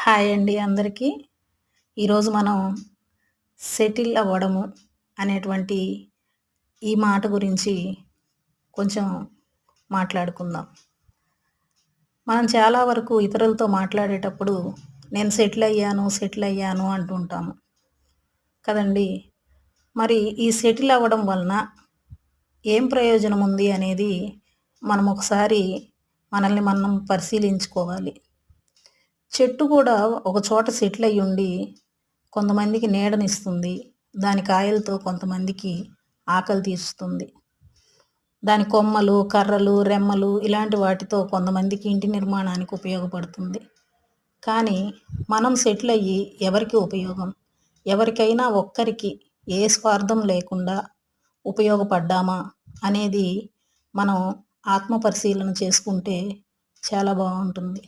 Hi అండి అందరికీ. ఈరోజు మనం సెటిల్ అవ్వడము అనేటువంటి ఈ మాట గురించి కొంచెం మాట్లాడుకుందాం. మనం చాలా వరకు ఇతరులతో మాట్లాడేటప్పుడు నేను సెటిల్ అయ్యాను అంటుంటాము కదండీ! మరి ఈ సెటిల్ అవ్వడం వలన ఏం ప్రయోజనం ఉంది అనేది మనం ఒకసారి మనల్ని మనం పరిశీలించుకోవాలి. చెట్టు కూడా ఒక చోట సెటిల్ అయ్యుండి కొంతమందికి నీడనిస్తుంది. దాని కాయలతో కొంతమందికి ఆకలి తీరుస్తుంది. దాని కొమ్మలు, కర్రలు, రెమ్మలు ఇలాంటి వాటితో కొంతమందికి ఇంటి నిర్మాణానికి ఉపయోగపడుతుంది. కానీ మనం సెటిల్ అయ్యి ఎవరికి ఉపయోగం? ఎవరికైనా ఒక్కరికి ఏ స్వార్థం లేకుండా ఉపయోగపడ్డామా అనేది మనం ఆత్మ పరిశీలన చేసుకుంటే చాలా బావుంటుంది.